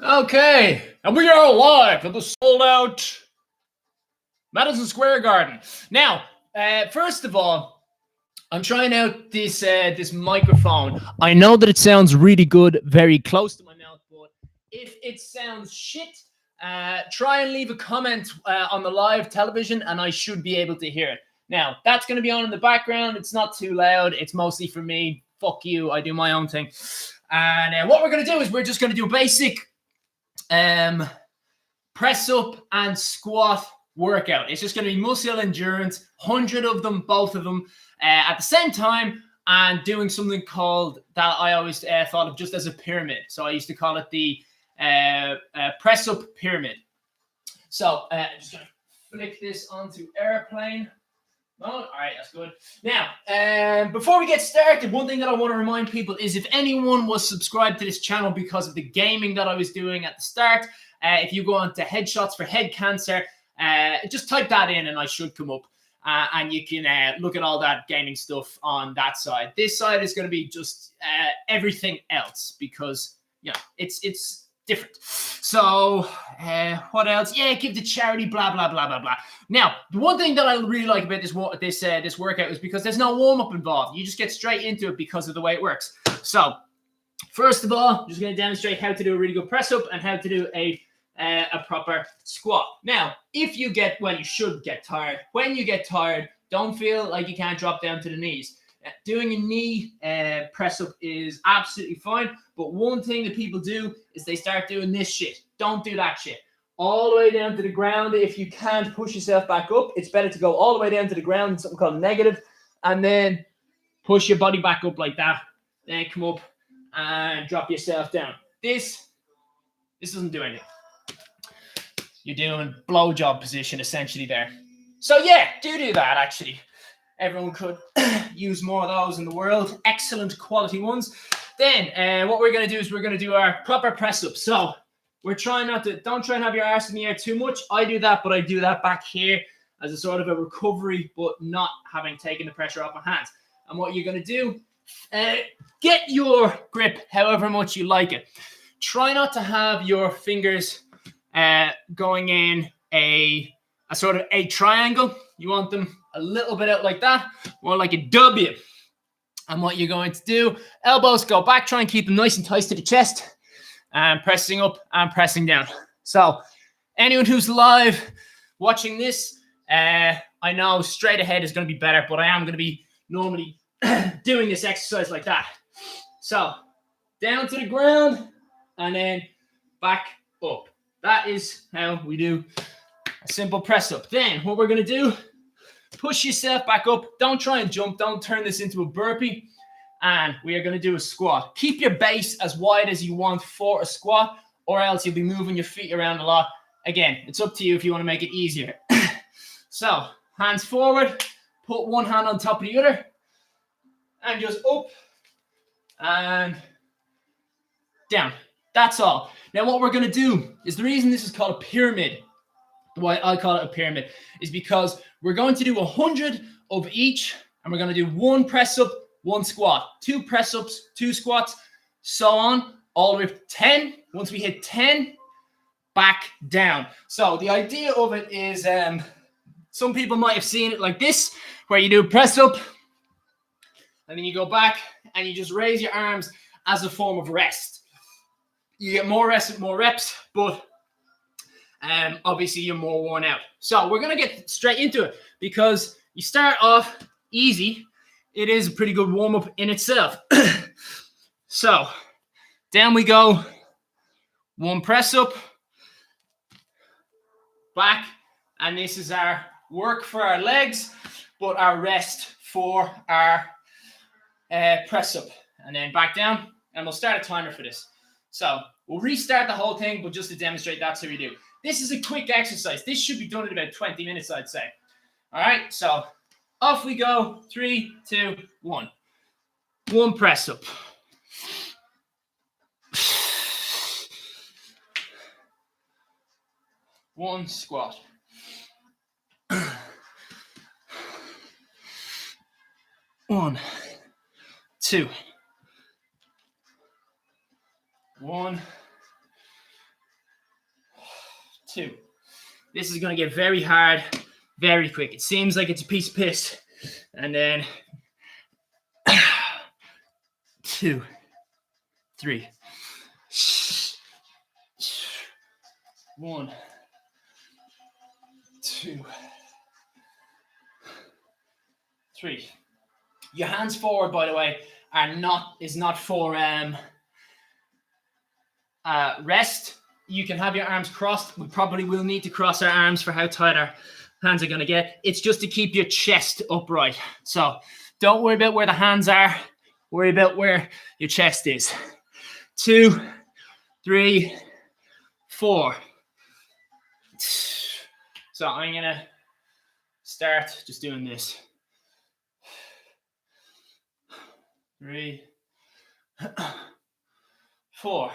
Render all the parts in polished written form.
Okay, and we are live at the sold out Madison Square Garden. Now, first of all, I'm trying out this microphone. I know that it sounds really good, very close to my mouth, but if it sounds shit, try and leave a comment on the live television, and I should be able to hear it. Now, that's going to be on in the background. It's not too loud. It's mostly for me. Fuck you. I do my own thing. And what we're going to do is we're just going to do a basic press up and squat workout. It's just going to be muscle endurance, 100 of them, both of them, at the same time, and doing something called that I always thought of just as a pyramid. So I used to call it the press up pyramid. So I'm just going to flick this onto airplane. Oh, all right, that's good. Now, before we get started, one thing that I want to remind people is if anyone was subscribed to this channel because of the gaming that I was doing at the start, if you go on to Headshots for Head Cancer, just type that in and I should come up. And you can look at all that gaming stuff on that side. This side is going to be just everything else because, you know, it's different. So, what else? Yeah, give to charity, blah, blah, blah, blah, blah. Now, the one thing that I really like about this workout is because there's no warm-up involved. You just get straight into it because of the way it works. So, first of all, I'm just going to demonstrate how to do a really good press-up and how to do a proper squat. Now, if you get, well, you should get tired. When you get tired, don't feel like you can't drop down to the knees. Doing a knee press up is absolutely fine, but one thing that people do is they start doing this shit. Don't do that shit. All the way down to the ground. If you can't push yourself back up, it's better to go all the way down to the ground, something called negative, and then push your body back up like that. Then come up and drop yourself down. This doesn't do anything. You're doing blowjob position essentially there. So yeah, do that actually. Everyone could use more of those in the world. Excellent quality ones. Then what we're going to do is we're going to do our proper press up. So we're trying don't try and have your arse in the air too much. I do that, but I do that back here as a sort of a recovery, but not having taken the pressure off my hands. And what you're going to do, get your grip however much you like it. Try not to have your fingers going in a sort of a triangle. You want them a little bit out like that, more like a W. And what you're going to do, elbows go back, try and keep them nice and tight to the chest, and pressing up and pressing down. So anyone who's live watching this, I know straight ahead is going to be better, but I am going to be normally doing this exercise like that. So down to the ground and then back up. That is how we do a simple press up. Then what we're going to do, push yourself back up. Don't try and jump. Don't turn this into a burpee. And we are going to do a squat. Keep your base as wide as you want for a squat, or else you'll be moving your feet around a lot. Again, it's up to you if you want to make it easier. So, hands forward. Put one hand on top of the other. And just up and down. That's all. Now, what we're going to do is the reason this is called a pyramid, why I call it a pyramid, is because we're going to do 100 of each, and we're going to do one press up, one squat, two press ups, two squats, so on, all the way up to 10. Once we hit 10, back down. So the idea of it is, some people might have seen it like this, where you do a press up, and then you go back, and you just raise your arms as a form of rest. You get more rest with more reps, but obviously you're more worn out. So we're going to get straight into it because you start off easy. It is a pretty good warm-up in itself. So down we go. One press up, back, and this is our work for our legs, but our rest for our press up. And then back down, and we'll start a timer for this. So we'll restart the whole thing, but just to demonstrate that's how we do. This is a quick exercise. This should be done in about 20 minutes, I'd say. All right, so off we go. 3, 2, 1. One press up. One squat. One, two. 1, 2. This is going to get very hard, very quick. It seems like it's a piece of piss. And then 2, 3. 1, 2, 3. Your hands forward, by the way, is not for rest. You can have your arms crossed. We probably will need to cross our arms for how tight our hands are going to get. It's just to keep your chest upright. So don't worry about where the hands are. Worry about where your chest is. 2, 3, 4. So I'm going to start just doing this. 3, 4.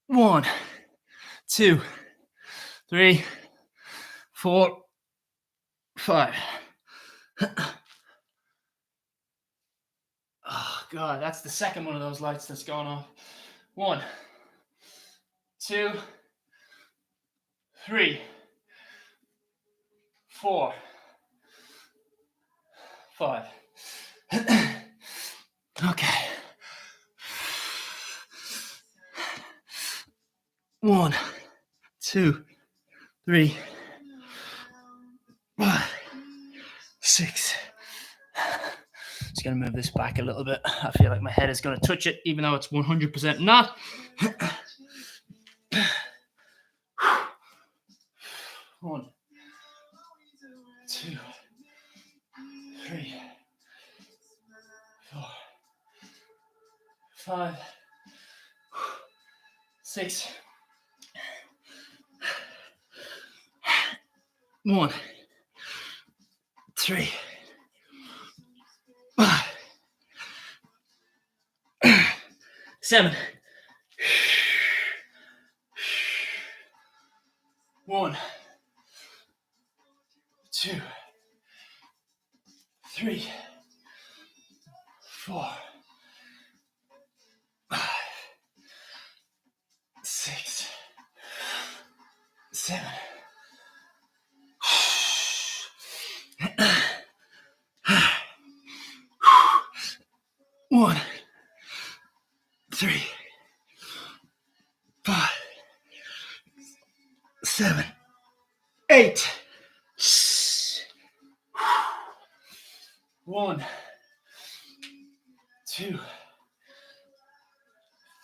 1, 2, 3, 4, 5. Oh God, that's the second one of those lights that's gone off. 1, 2, 3, 4, 5. Okay. 1, 2, 3, 5, 6. Just gonna move this back a little bit. I feel like my head is gonna touch it, even though it's 100% not. 1, 2, 3, 4, 5, 6. 1, 3, 5, 7. 1, 2, 3, 4, 5, 6, 7. 1, 3, 5, 7, 8. 1, 2,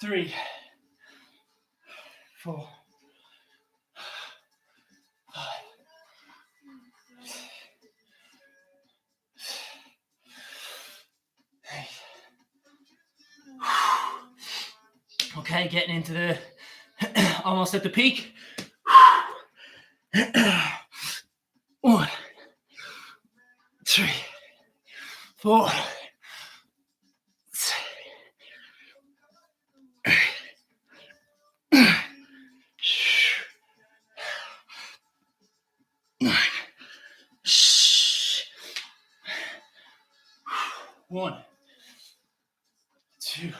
3, 4, 5. Okay, getting into the almost at the peak. 1, 3, 4, 9. 1, 2,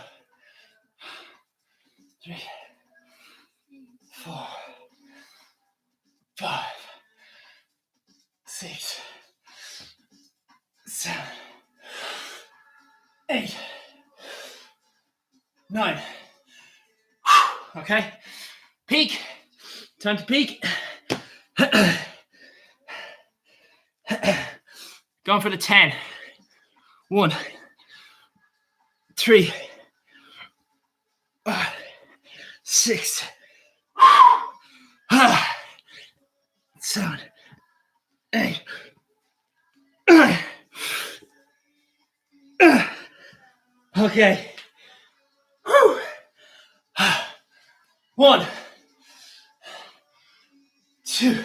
3, 4, 5, 6, 7, 8, 9. Okay, peak. Time to peak. Going for the 10. 1, 3, 5, 6, 7, 8. Okay. 1, 2,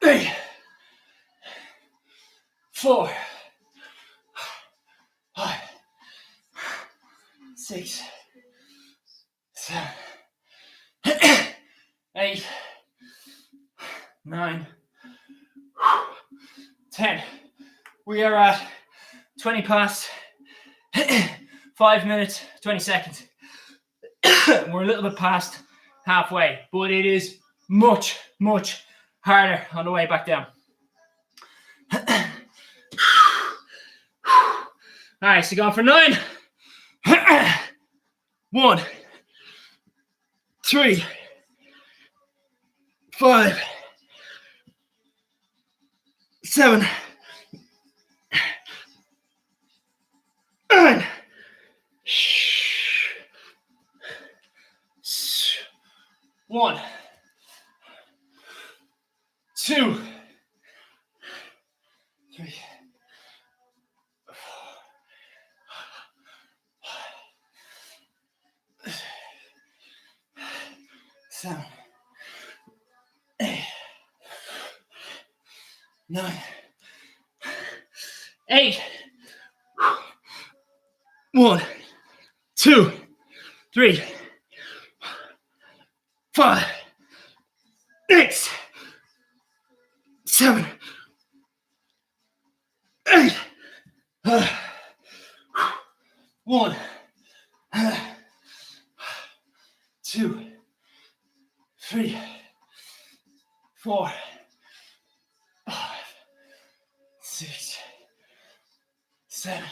3, 4, 5, 6, 7, 8, 9, 10. We are at 20 past 5 minutes, 20 seconds. We're a little bit past halfway, but it is much, much harder on the way back down. All right, so going for 9. 1, 3, 5, 7, 9. 1, 2, 3, 7, 8, 9, 8. 1, 2, 3, 5, 6, 7, 8. 1, 2, 3, 4, 5, 6, 7,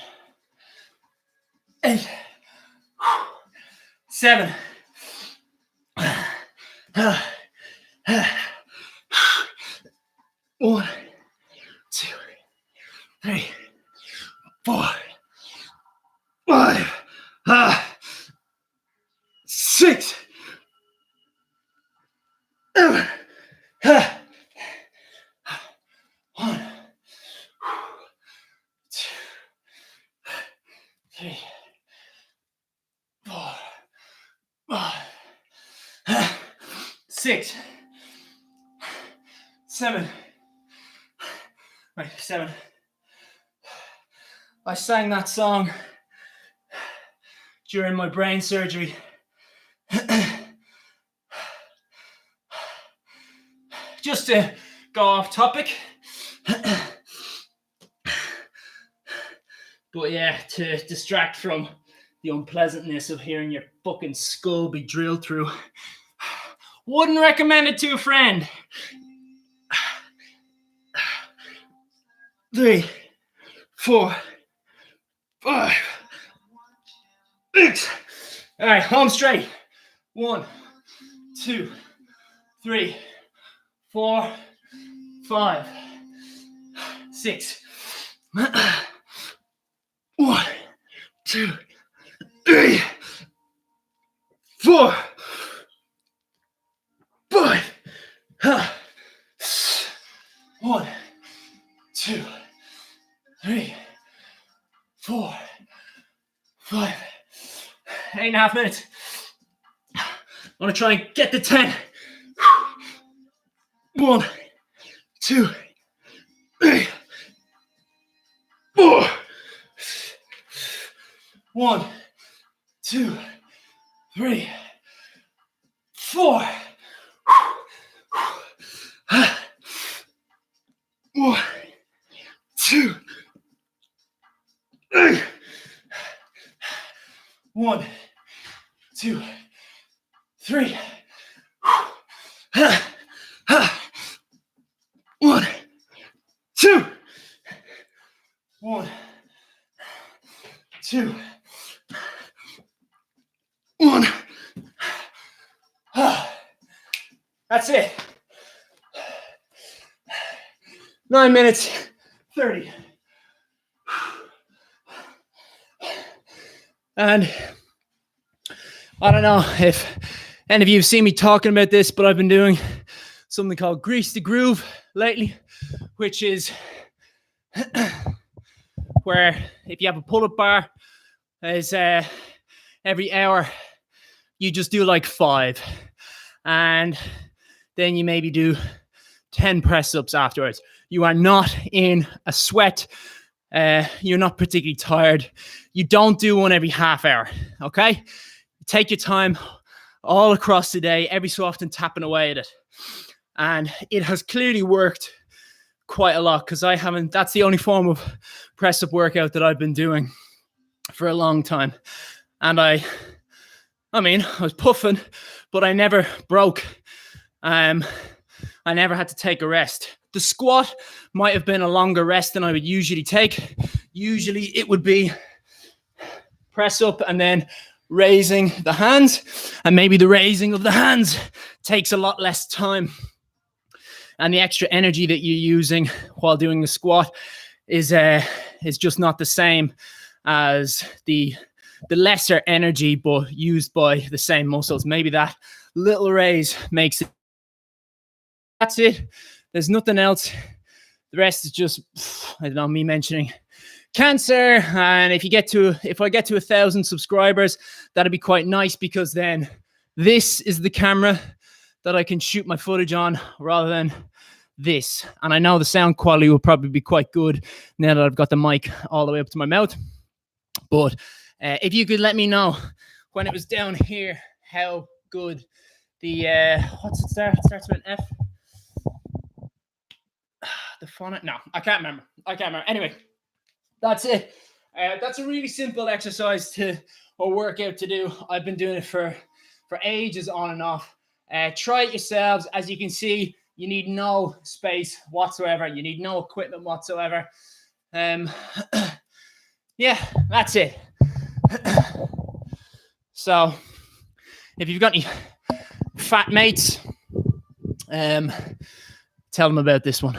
8, 7. 1, 2, 3, 4, 5, 6, 7. 1, 2, 3, 4, 5, 6, 7. Right, 7. I sang that song during my brain surgery. Just to go off topic. But yeah, to distract from the unpleasantness of hearing your fucking skull be drilled through. Wouldn't recommend it to a friend. 3, 4, 5, 6. All right, home straight. 1, 2, 3, 4, 5, 6. 1, 2, 3, 4, 5. 1, 2, 3, 4, 5. 8.5 minutes. I'm gonna try and get to 10. 1, 2, 3, 4. 1, 2, 3, 4. 1, 2, 3. 1, 2, 3. 1, 2. 1, 2. 1. That's it. 9 minutes, 30. And I don't know if any of you have seen me talking about this, but I've been doing something called Grease the Groove lately, which is where if you have a pull-up bar, is every hour you just do like 5, and then you maybe do 10 press-ups afterwards. You are not in a sweat. You're not particularly tired. You don't do one every half hour, okay? Take your time all across the day, every so often tapping away at it. And it has clearly worked quite a lot because that's the only form of press-up workout that I've been doing for a long time. And I'm I mean, I was puffing, but I never broke. I never had to take a rest. The squat might have been a longer rest than I would usually take. Usually it would be press up and then raising the hands. And maybe the raising of the hands takes a lot less time. And the extra energy that you're using while doing the squat is just not the same as the lesser energy, but used by the same muscles. Maybe that little raise makes it. That's it. There's nothing else. The rest is just, I don't know, me mentioning cancer. And if I get to 1,000 subscribers, that'd be quite nice, because then this is the camera that I can shoot my footage on rather than this. And I know the sound quality will probably be quite good now that I've got the mic all the way up to my mouth. But if you could let me know when it was down here, how good the, what's it start? It starts with an F. The phonic? No, I can't remember. Anyway, that's it. That's a really simple exercise or workout to do. I've been doing it for ages on and off. Try it yourselves. As you can see, you need no space whatsoever. You need no equipment whatsoever. Yeah, that's it. So, if you've got any fat mates, tell them about this one.